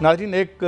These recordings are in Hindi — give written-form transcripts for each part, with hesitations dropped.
नाज़रीन, एक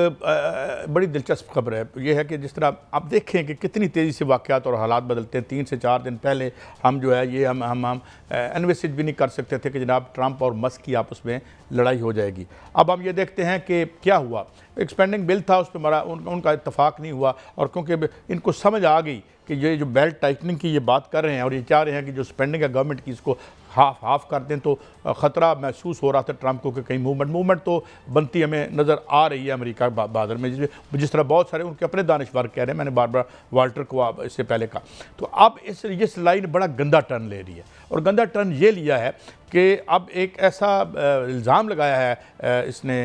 बड़ी दिलचस्प खबर है। ये है कि जिस तरह आप देखें कि कितनी तेज़ी से वाक़यात और हालात बदलते हैं। 3 से 4 दिन पहले हम जो है ये हम एनविसिज भी नहीं कर सकते थे कि जनाब ट्रंप और मस्क की आपस में लड़ाई हो जाएगी। अब हम ये देखते हैं कि क्या हुआ। एक स्पेंडिंग बिल था, उस पर उनका इत्तफाक नहीं हुआ, और क्योंकि इनको समझ आ गई कि ये जो बेल्ट टाइटनिंग की ये बात कर रहे हैं और ये चाह रहे हैं कि जो स्पेंडिंग है गवर्नमेंट की इसको हाफ कर दें, तो ख़तरा महसूस हो रहा था ट्रंप को कि कहीं मूवमेंट तो बनती हमें नज़र आ रही है अमेरिका बादर में, जिस तरह बहुत सारे उनके अपने दानिशवर कह रहे हैं। मैंने बार बार वाल्टर को इससे पहले कहा। तो अब ये लाइन बड़ा गंदा टर्न ले रही है, और गंदा टर्न ये लिया है कि अब एक ऐसा इल्ज़ाम लगाया है इसने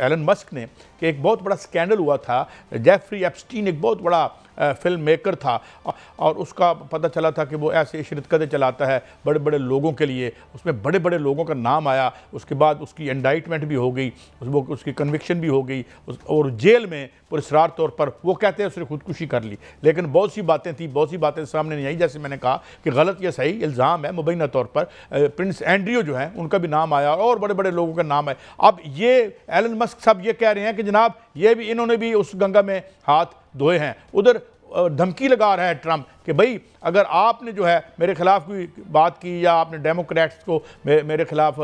एलन मस्क ने कि एक बहुत बड़ा स्कैंडल हुआ था। जेफरी एप्स्टीन एक बहुत बड़ा फिल्म मेकर था, और उसका पता चला था कि वो ऐसे शिरकतें चलाता है बड़े बड़े लोगों के लिए। उसमें बड़े बड़े लोगों का नाम आया, उसके बाद उसकी इंडाइटमेंट भी हो गई, उसकी कन्विक्शन भी हो गई, और जेल में पुरस्कार तौर पर वो कहते हैं उसने खुदकुशी कर ली। लेकिन बहुत सी बातें थी, बहुत सी बातें सामने नहीं आई। जैसे मैंने कहा कि गलत या सही इल्ज़ाम है, मुबैना तौर पर प्रिंस एंड्रयू जो है उनका भी नाम आया और बड़े बड़े लोगों का नाम आया। अब ये एलन मस्क साहब ये कह रहे हैं कि जनाब इन्होंने भी उस गंगा में हाथ धोए हैं। उधर धमकी लगा रहा है ट्रंप कि भाई अगर आपने जो है मेरे खिलाफ कोई बात की या आपने डेमोक्रेट्स को मेरे खिलाफ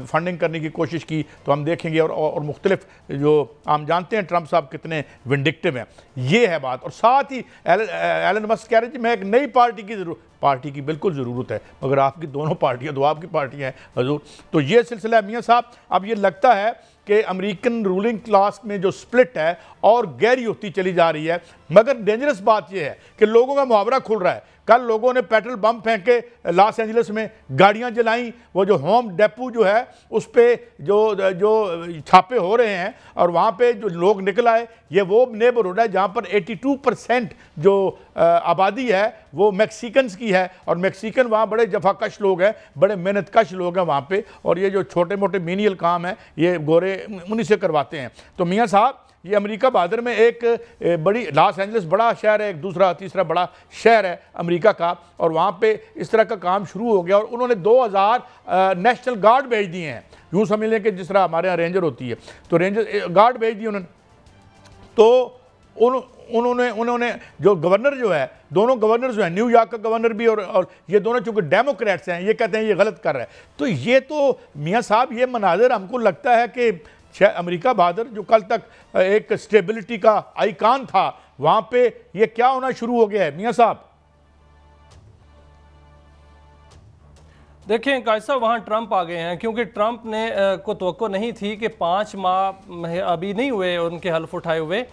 फंडिंग करने की कोशिश की तो हम देखेंगे। और मुख्तलिफ जो हम जानते हैं ट्रंप साहब कितने विंडिक्टिव हैं, ये है बात। और साथ ही एलन मस्क कह रहे हैं कि मैं एक नई पार्टी की बिल्कुल ज़रूरत है, मगर आपकी दोनों पार्टियाँ दो आपकी पार्टियाँ हैं हजूर। तो ये सिलसिला है मियाँ साहब। अब ये लगता है कि अमेरिकन रूलिंग क्लास में जो स्प्लिट है और गहरी होती चली जा रही है। मगर डेंजरस बात यह है कि लोगों का मुहावरा खुल रहा है। कल लोगों ने पेट्रोल बम फेंक के लॉस एंजलिस में गाड़ियां जलाई। वो जो होम डेपो जो है उस पर जो छापे हो रहे हैं और वहाँ पे जो लोग निकल आए, ये वो नेबरहुड है जहाँ पर 82% जो आबादी है वो मैक्सिकन्स की है, और मैक्सिकन वहाँ बड़े जफाकश लोग हैं, बड़े मेहनतकश लोग हैं वहाँ पे, और ये जो छोटे मोटे मीनियल काम है ये गोरे उन्हीं से करवाते हैं। तो मियाँ साहब, ये अमेरिका बहादुर में एक बड़ी लॉस एंजलिस बड़ा शहर है, एक दूसरा तीसरा बड़ा शहर है अमेरिका का, और वहाँ पे इस तरह का काम शुरू हो गया। और उन्होंने 2000 नेशनल गार्ड भेज दिए हैं। यूँ समझ लें कि जिस तरह हमारे यहाँ रेंजर होती है, तो रेंजर गार्ड भेज दिए उन्होंने। तो उन्होंने जो गवर्नर जो है, दोनों गवर्नर जो है, न्यूयॉर्क का गवर्नर भी और ये दोनों चूँकि डेमोक्रेट्स हैं, ये कहते हैं ये गलत कर रहा है। तो ये तो मियाँ साहब ये मनाजर हमको लगता है कि अमेरिका बहादुर जो कल तक एक स्टेबिलिटी का आइकॉन था, वहां पे ये क्या होना शुरू हो गया है मियां साहब? देखें कैसा वहाँ ट्रंप आ गए हैं, क्योंकि ट्रंप ने को तवक्को नहीं थी कि 5 माह अभी नहीं हुए उनके हल्फ उठाए हुए,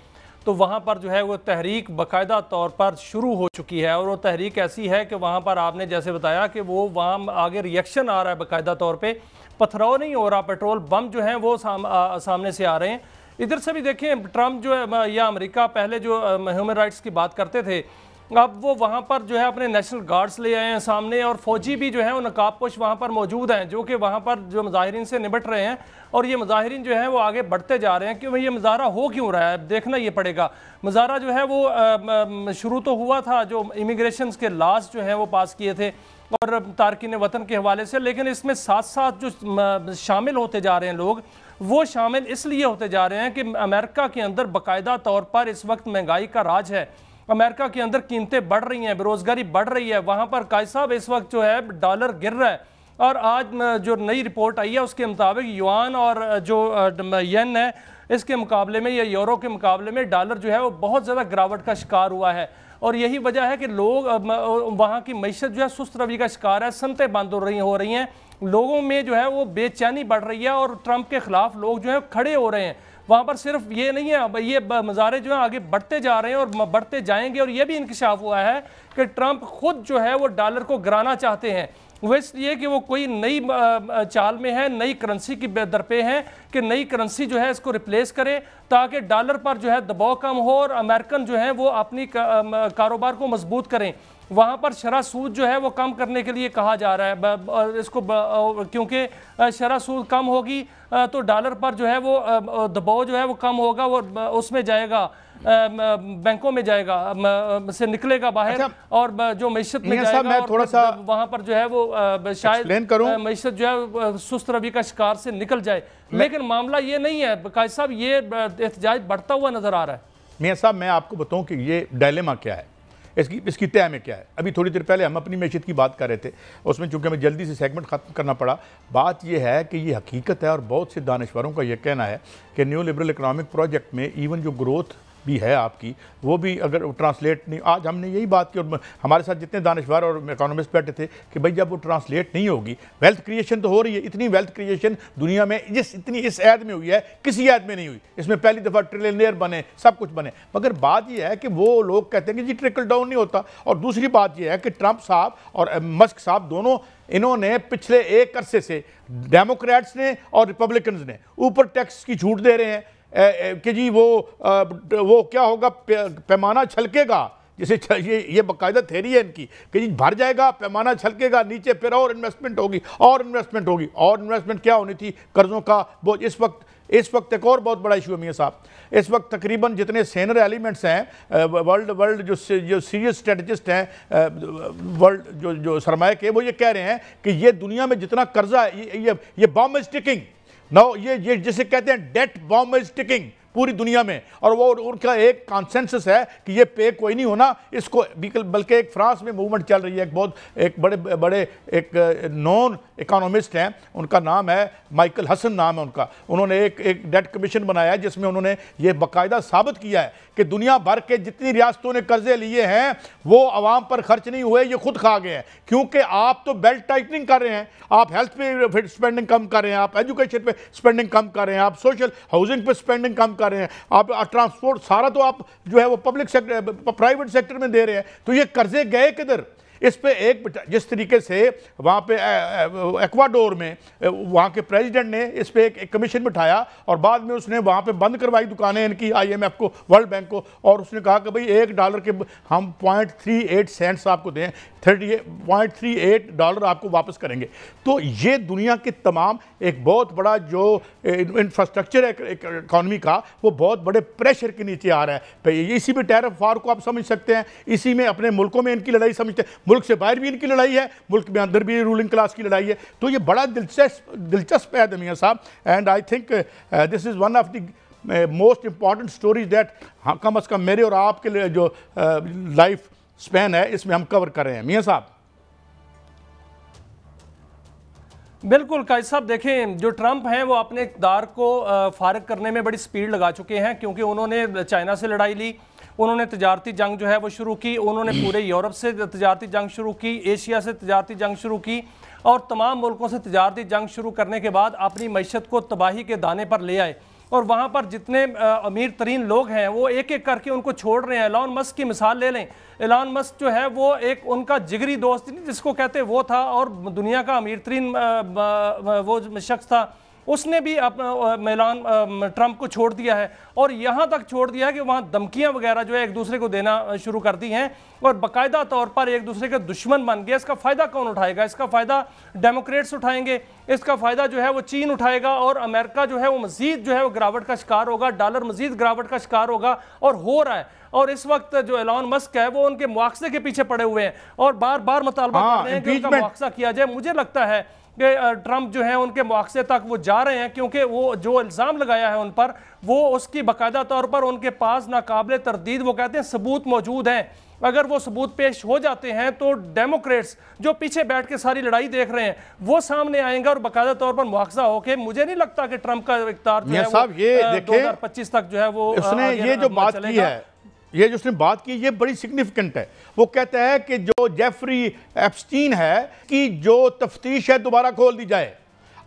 तो वहाँ पर जो है वो तहरीक बाकायदा तौर पर शुरू हो चुकी है। और वो तहरीक ऐसी है कि वहाँ पर आपने जैसे बताया कि वो वहाँ आगे रिएक्शन आ रहा है बाकायदा तौर पे, पथराव नहीं हो रहा, पेट्रोल बम जो हैं वो सामने से आ रहे हैं। इधर से भी देखें ट्रंप जो है या अमेरिका पहले जो ह्यूमन राइट्स की बात करते थे, अब वो वहाँ पर जो है अपने नेशनल गार्ड्स ले आए हैं सामने, और फौजी भी जो है वो नकाबपोश वहाँ पर मौजूद हैं जो कि वहाँ पर जो मुजाहिरीन से निपट रहे हैं। और ये मुजाहिरीन जो है वो आगे बढ़ते जा रहे हैं। क्यों ये मुजाहरा हो क्यों रहा है, देखना ये पड़ेगा। मुजाहरा जो है वो शुरू तो हुआ था जो इमिग्रेशन के लॉज जो है वो पास किए थे और तारकीन वतन के हवाले से, लेकिन इसमें साथ साथ जो शामिल होते जा रहे हैं लोग, वो शामिल इसलिए होते जा रहे हैं कि अमेरिका के अंदर बाकायदा तौर पर इस वक्त महंगाई का राज है। अमेरिका के अंदर कीमतें बढ़ रही हैं, बेरोजगारी बढ़ रही है। वहाँ पर कायद साहब इस वक्त जो है डॉलर गिर रहा है, और आज जो नई रिपोर्ट आई है उसके मुताबिक युआन और जो येन है इसके मुकाबले में या यूरो के मुकाबले में डॉलर जो है वो बहुत ज़्यादा गिरावट का शिकार हुआ है। और यही वजह है कि लोग वहाँ की मईशत जो है सुस्त रवि का शिकार है, सनतें बंद हो रही हैं, लोगों में जो है वो बेचैनी बढ़ रही है, और ट्रंप के खिलाफ लोग जो है खड़े हो रहे हैं। वहाँ पर सिर्फ ये नहीं है, ये मुजाहरे जो है आगे बढ़ते जा रहे हैं और बढ़ते जाएंगे। और ये भी इंकशाफ हुआ है कि ट्रंप खुद जो है वो डॉलर को गिराना चाहते हैं, वो इसलिए कि वो कोई नई चाल में है, नई करेंसी की दरपे हैं कि नई करेंसी जो है इसको रिप्लेस करे, ताकि डॉलर पर जो है दबाव कम हो और अमेरिकन जो है वो अपनी कारोबार को मजबूत करें। वहाँ पर शरह सूद जो है वो कम करने के लिए कहा जा रहा है। और इसको क्योंकि शरह सूद कम होगी तो डॉलर पर जो है वो दबाव जो है वो कम होगा, वो उसमें जाएगा, बैंकों में जाएगा, से निकलेगा बाहर। अच्छा, और जो मईशत में जाएगा और थोड़ा सा वहाँ पर जो है वो शायद मईशत जो है सुस्त रवि का शिकार से निकल जाए। लेकिन मामला ये नहीं है कायद साहब, ये एहतजाज बढ़ता हुआ नजर आ रहा है। मियां साहब, मैं आपको बताऊं कि ये डायलेमा क्या है, इसकी तय में क्या है। अभी थोड़ी देर पहले हम अपनी मैशियत की बात कर रहे थे, उसमें चूंकि हमें जल्दी से सेगमेंट ख़त्म करना पड़ा। बात यह है कि ये हकीकत है और बहुत से दानिश्वरों का यह कहना है कि न्यू लिबरल इकनॉमिक प्रोजेक्ट में इवन जो ग्रोथ भी है आपकी, वो भी अगर ट्रांसलेट नहीं, आज हमने यही बात की और हमारे साथ जितने दानिश्वर और इकोनॉमिस्ट बैठे थे कि भाई जब वो ट्रांसलेट नहीं होगी, वेल्थ क्रिएशन तो हो रही है, इतनी वेल्थ क्रिएशन दुनिया में इतनी इस ऐद में हुई है, किसी ऐद में नहीं हुई। इसमें पहली दफ़ा ट्रिलियनियर बने, सब कुछ बने। मगर बात यह है कि वो लोग कहते हैं कि जी ट्रिकल डाउन नहीं होता। और दूसरी बात यह है कि ट्रंप साहब और मस्क साहब दोनों, इन्होंने पिछले एक अरसे से डेमोक्रेट्स ने और रिपब्लिकन्स ने ऊपर टैक्स की छूट दे रहे हैं कि जी वो क्या होगा, पैमाना छलकेगा, जैसे ये बाकायदा थेरी है इनकी कि जी भर जाएगा, पैमाना छलकेगा, नीचे फिर और इन्वेस्टमेंट होगी और इन्वेस्टमेंट होगी। और इन्वेस्टमेंट क्या होनी थी, कर्जों का बोझ। इस वक्त एक और बहुत बड़ा इशू है मियां साहब, इस वक्त तकरीबन जितने सीनियर एलिमेंट्स हैं वर्ल्ड जो सीरियस स्ट्रेटजिस्ट हैं वर्ल्ड जो सरमाए के, वो ये कह रहे हैं कि ये दुनिया में जितना कर्जा है, ये बॉम्ब इज टिकिंग नाउ, ये जिसे कहते हैं डेट बॉम्ब इज टिकिंग पूरी दुनिया में। और वो उनका एक कॉन्सेंसस है कि ये पे कोई नहीं होना इसको, बल्कि एक फ्रांस में मूवमेंट चल रही है, एक बड़े एक नॉन इकोनॉमिस्ट हैं, उनका नाम है माइकल हसन नाम है उनका। उन्होंने एक डेट कमीशन बनाया है जिसमें उन्होंने ये बाकायदा साबित किया है कि दुनिया भर के जितनी रियासतों ने कर्जे लिए हैं वो आवाम पर खर्च नहीं हुए, ये खुद खा गए हैं। क्योंकि आप तो बेल्ट टाइटनिंग कर रहे हैं, आप हेल्थ पे स्पेंडिंग कम कर रहे हैं, आप एजुकेशन पे स्पेंडिंग कम कर रहे हैं, आप सोशल हाउसिंग पे स्पेंडिंग कम कर रहे हैं, आप ट्रांसपोर्ट सारा तो आप जो है वो पब्लिक सेक्टर प्राइवेट सेक्टर में दे रहे हैं। तो ये कर्जे गए किधर? इस पे एक जिस तरीके से वहाँ पे एक्वाडोर में वहाँ के प्रेसिडेंट ने इस पे एक कमीशन बिठाया और बाद में उसने वहाँ पे बंद करवाई दुकानें इनकी, IMF को, वर्ल्ड बैंक को, और उसने कहा कि भाई $1 के हम 0.38 सेंट्स आपको दें, 38.38 डॉलर आपको वापस करेंगे। तो ये दुनिया के तमाम एक बहुत बड़ा जो इंफ्रास्ट्रक्चर है इकॉनमी का, वो बहुत बड़े प्रेशर के नीचे आ रहा है। इसी में टैरिफ वार को आप समझ सकते हैं, इसी में अपने मुल्कों में इनकी लड़ाई समझते हैं, मुल्क से बाहर भी इनकी लड़ाई है, मुल्क में अंदर भी रूलिंग क्लास की लड़ाई है। तो ये बड़ा दिलचस्प है मियां साहब। And I think this is one of the most important stories that come अज़ कम मेरे और आपके लिए जो लाइफ स्पैन है इसमें हम कवर कर रहे हैं। मियां साहब बिल्कुल कायद साहब, देखें जो ट्रंप हैं वो अपने इक़्तिदार को फारिग करने में बड़ी स्पीड लगा चुके हैं, क्योंकि उन्होंने चाइना से लड़ाई ली, उन्होंने तजारती जंग जो है वो शुरू की, उन्होंने पूरे यूरोप से तजारती जंग शुरू की, एशिया से तजारती जंग शुरू की, और तमाम मुल्कों से तजारती जंग शुरू करने के बाद अपनी मईशत को तबाही के दाने पर ले आए। और वहाँ पर जितने अमीर तरीन लोग हैं वो एक एक करके उनको छोड़ रहे हैं। एलन मस्क की मिसाल ले लें, एलन मस्क जो है वो एक उनका जिगरी दोस्त नहीं जिसको कहते वो था, और दुनिया का अमीर तरीन वो शख्स था, उसने भी ट्रंप को छोड़ दिया है। और यहाँ तक छोड़ दिया है कि वहाँ धमकियाँ वगैरह जो है एक दूसरे को देना शुरू कर दी हैं और बाकायदा तौर पर एक दूसरे के दुश्मन बन गए। इसका फ़ायदा कौन उठाएगा? इसका फ़ायदा डेमोक्रेट्स उठाएंगे, इसका फ़ायदा जो है वो चीन उठाएगा, और अमेरिका जो है वो मज़ीद जो है वो गिरावट का शिकार होगा, डॉलर मज़ीद गिरावट का शिकार होगा, और हो रहा है। और इस वक्त जो एलन मस्क है वो उनके मुआवजे के पीछे पड़े हुए हैं और बार बार मुतालबा कर रहे हैं कि उनका मुआवजा किया जाए। मुझे लगता है कि ट्रंप जो है उनके मुआवजे तक वो जा रहे हैं, क्योंकि वो जो इल्ज़ाम लगाया है उन पर, वो उसकी बाकायदा तौर पर उनके पास नाकाबिले तरदीद वो कहते हैं सबूत मौजूद हैं। अगर वो सबूत पेश हो जाते हैं तो डेमोक्रेट्स जो पीछे बैठ के सारी लड़ाई देख रहे हैं वो सामने आएंगे और बाकायदा तौर पर मुआवजा होके, मुझे नहीं लगता कि ट्रंप का इख्तियार जो है वो 2025 तक जो है वो उसने ये जो बात की है, ये जो उसने बात की ये बड़ी सिग्निफिकेंट है। वो कहता है कि जो जेफरी एप्स्टीन है कि जो तफ्तीश है दोबारा खोल दी जाए।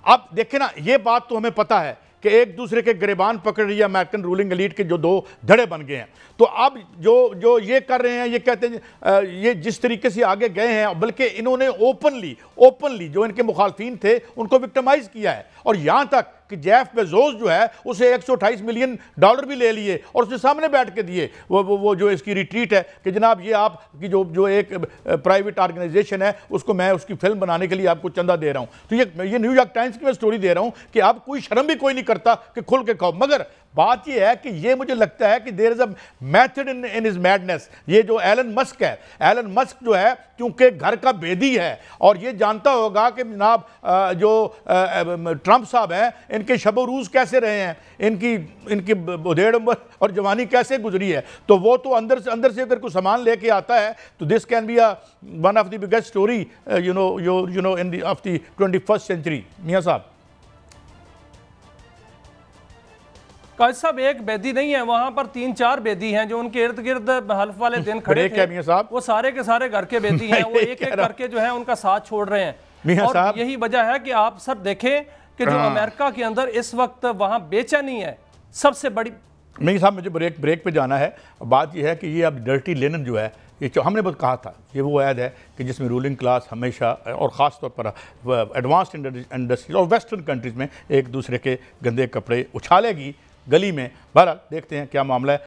अब देखें ना, ये बात तो हमें पता है कि एक दूसरे के गिरबान पकड़ रही है अमेरिकन रूलिंग एलीट के जो दो धड़े बन गए हैं। तो अब जो ये कर रहे हैं, ये कहते हैं ये जिस तरीके से आगे गए हैं, बल्कि इन्होंने ओपनली जो इनके मुखालफिन थे उनको विक्टिमाइज किया है। और यहाँ तक कि जेफ बेजोस जो है उसे $128 मिलियन भी ले लिए और उसके सामने बैठ के दिए, वो जो इसकी रिट्रीट है कि जनाब ये आपकी जो एक प्राइवेट ऑर्गेनाइजेशन है उसको मैं उसकी फिल्म बनाने के लिए आपको चंदा दे रहा हूँ। तो ये न्यूयॉर्क टाइम्स की मैं स्टोरी दे रहा हूँ कि आप कोई शर्म भी कोई नहीं करता कि खुल के खाओ। मगर बात यह है कि ये मुझे लगता है कि there is a method in his madness. ये जो एलन मस्क है, एलन मस्क जो है क्योंकि घर का बेदी है और ये जानता होगा कि जनाब जो ट्रंप साहब हैं इनके शब-ओ-रूज़ कैसे रहे हैं, इनकी उधेड़ उम्र और जवानी कैसे गुजरी है, तो वो तो अंदर से अगर कोई सामान लेके आता है तो this can be one of the biggest story you know in of the 21st century. मियाँ साहब, काजी साहब एक बेदी नहीं है, वहां पर 3-4 बेदी हैं जो उनके इर्द गिर्द हल्फ वाले दिन खड़े थे, वो सारे के सारे घर के बेदी हैं, वो एक एक करके जो है उनका साथ छोड़ रहे हैं। और यही वजह है कि आप सर देखें कि जो अमेरिका के अंदर इस वक्त वहां बेचैनी है सबसे बड़ी। मियां साहब मुझे ब्रेक पे जाना है। बात यह है कि ये अब डर्टी लिनन जो है, ये जो हमने बहुत कहा था, ये वो ऐड है कि जिसमें रूलिंग क्लास हमेशा और ख़ास तौर पर एडवांस्ड इंडस्ट्रीज और वेस्टर्न कंट्रीज़ में एक दूसरे के गंदे कपड़े उछालेगी गली में। बहरहाल देखते हैं क्या मामला है।